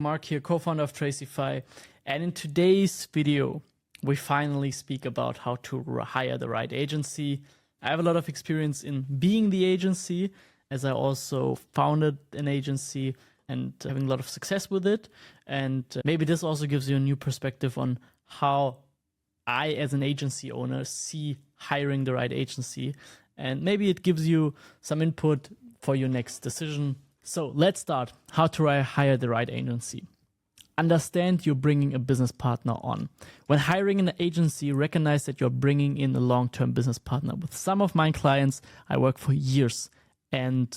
Marc here, co-founder of Tracify, and in today's video, we finally speak about how to hire the right agency. I have a lot of experience in being the agency, as I also founded an agency and having a lot of success with it. And maybe this also gives you a new perspective on how I, as an agency owner, see hiring the right agency. And maybe it gives you some input for your next decision. So let's start. How to hire the right agency. Understand you're bringing a business partner on. When hiring an agency, recognize that you're bringing in a long-term business partner. With some of my clients, I work for years, and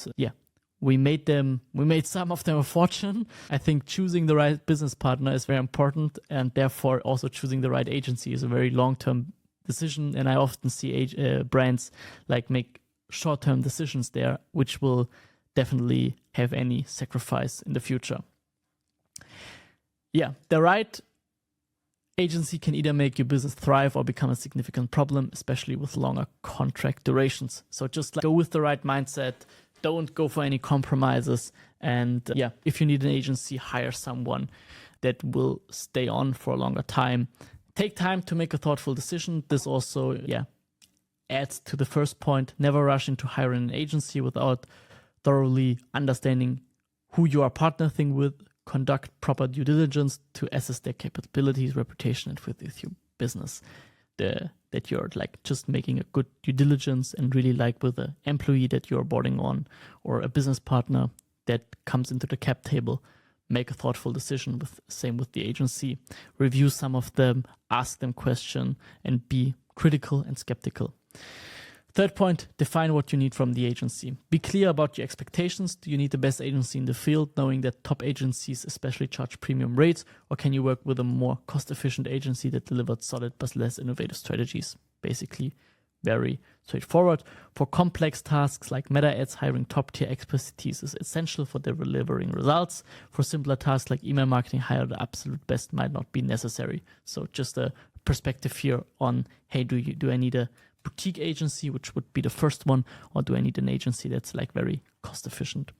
we made some of them a fortune. I think choosing the right business partner is very important, and therefore also choosing the right agency is a very long-term decision. And I often see brands like make short-term decisions there, which will definitely have any sacrifice in the future. The right agency can either make your business thrive or become a significant problem, especially with longer contract durations. So just go with the right mindset. Don't go for any compromises. And if you need an agency, hire someone that will stay on for a longer time. Take time to make a thoughtful decision. This also adds to the first point. Never rush into hiring an agency without thoroughly understanding who you are partnering with. Conduct proper due diligence to assess their capabilities, reputation, and fit with your business. That you're just making a good due diligence, and really with an employee that you're boarding on or a business partner that comes into the cap table. Make a thoughtful decision. Same with the agency. Review some of them, ask them questions, and be critical and skeptical. Third point, define what you need from the agency. Be clear about your expectations. Do you need the best agency in the field, knowing that top agencies especially charge premium rates, or can you work with a more cost-efficient agency that delivers solid but less innovative strategies? Basically, very straightforward. For complex tasks like meta ads, hiring top-tier expertise is essential for delivering results. For simpler tasks like email marketing, hire the absolute best might not be necessary. So just a perspective here on, hey, do I need a boutique agency, which would be the first one, or do I need an agency that's very cost efficient?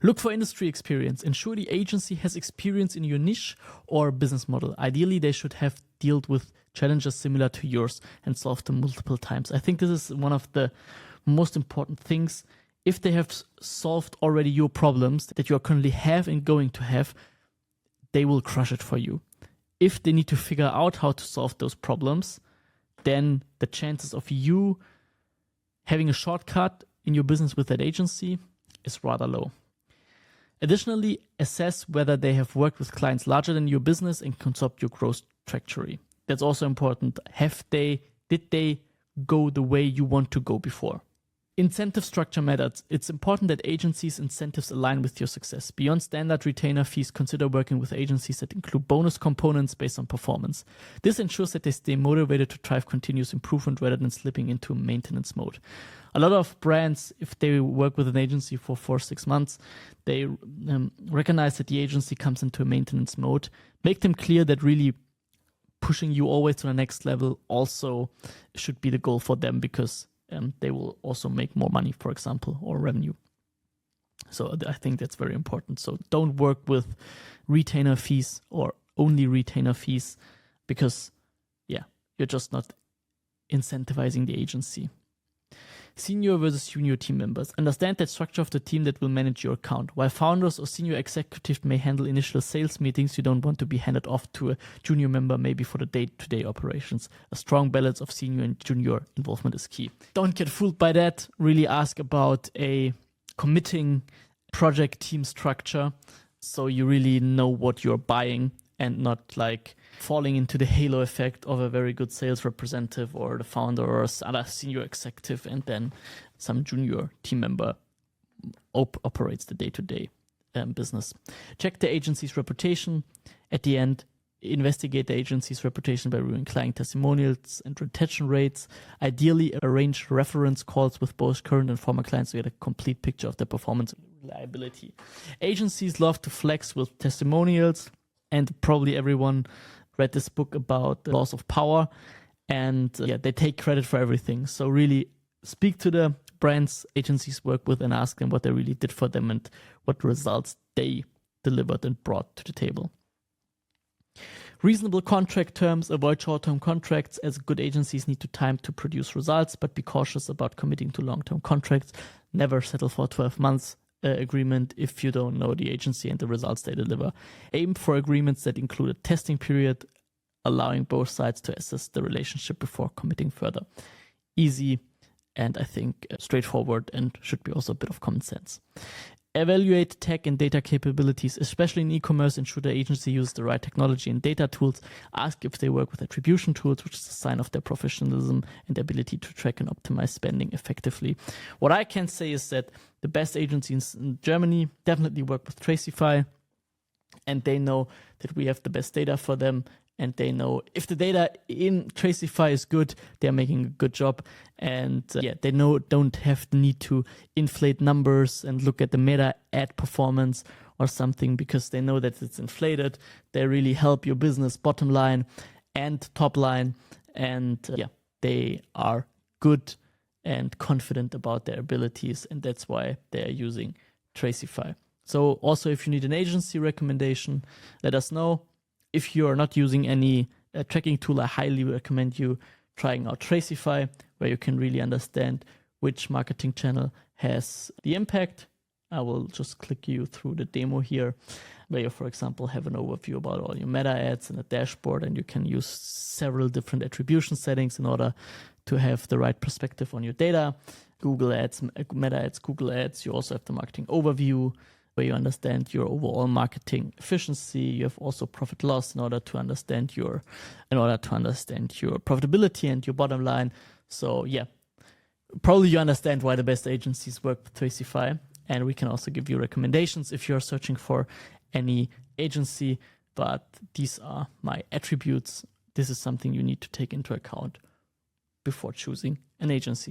Look for industry experience. Ensure the agency has experience in your niche or business model. Ideally, they should have dealt with challenges similar to yours and solved them multiple times. I think this is one of the most important things. If they have solved already your problems that you are currently have and going to have, they will crush it for you. If they need to figure out how to solve those problems, then the chances of you having a shortcut in your business with that agency is rather low. Additionally, assess whether they have worked with clients larger than your business and can support your growth trajectory. That's also important. Did they go the way you want to go before? Incentive structure matters. It's important that agencies' incentives align with your success. Beyond standard retainer fees, consider working with agencies that include bonus components based on performance. This ensures that they stay motivated to drive continuous improvement rather than slipping into maintenance mode. A lot of brands, if they work with an agency for 4 or 6 months, they recognize that the agency comes into a maintenance mode. Make them clear that really pushing you always to the next level also should be the goal for them, because they will also make more money, for example, or revenue. So I think that's very important. So don't work with retainer fees or only retainer fees, because you're just not incentivizing the agency. Senior versus junior team members. Understand the structure of the team that will manage your account. While founders or senior executives may handle initial sales meetings, you don't want to be handed off to a junior member, maybe for the day-to-day operations. A strong balance of senior and junior involvement is key. Don't get fooled by that. Really ask about a committing project team structure, so you really know what you're buying, and not falling into the halo effect of a very good sales representative or the founder or other senior executive, and then some junior team member operates the day-to-day business. Check the agency's reputation. At the end, investigate the agency's reputation by reviewing client testimonials and retention rates. Ideally, arrange reference calls with both current and former clients to get a complete picture of their performance and reliability. Agencies love to flex with testimonials, and probably everyone read this book about the laws of power, and they take credit for everything. So really speak to the brands agencies work with and ask them what they really did for them and what results they delivered and brought to the table. Reasonable contract terms. Avoid short-term contracts, as good agencies need to time to produce results, but be cautious about committing to long-term contracts. Never settle for a 12 months agreement if you don't know the agency and the results they deliver. Aim for agreements that include a testing period, allowing both sides to assess the relationship before committing further. Easy and I think straightforward, and should be also a bit of common sense. Evaluate tech and data capabilities, especially in e-commerce. Ensure the agency uses the right technology and data tools. Ask if they work with attribution tools, which is a sign of their professionalism and ability to track and optimize spending effectively. What I can say is that the best agencies in Germany definitely work with Tracify, and they know that we have the best data for them. And they know if the data in Tracify is good, they're making a good job. And they don't have the need to inflate numbers and look at the meta ad performance or something, because they know that it's inflated. They really help your business bottom line and top line. And they are good and confident about their abilities. And that's why they are using Tracify. So also, if you need an agency recommendation, let us know. If you're not using any tracking tool, I highly recommend you trying out Tracify, where you can really understand which marketing channel has the impact. I will just click you through the demo here, where you, for example, have an overview about all your meta ads and a dashboard, and you can use several different attribution settings in order to have the right perspective on your data. Google Ads, Meta Ads, Google Ads. You also have the marketing overview, where you understand your overall marketing efficiency. You have also profit loss in order to understand your profitability and your bottom line. So probably you understand why the best agencies work with Tracify, and we can also give you recommendations if you're searching for any agency. But these are my attributes. This is something you need to take into account before choosing an agency.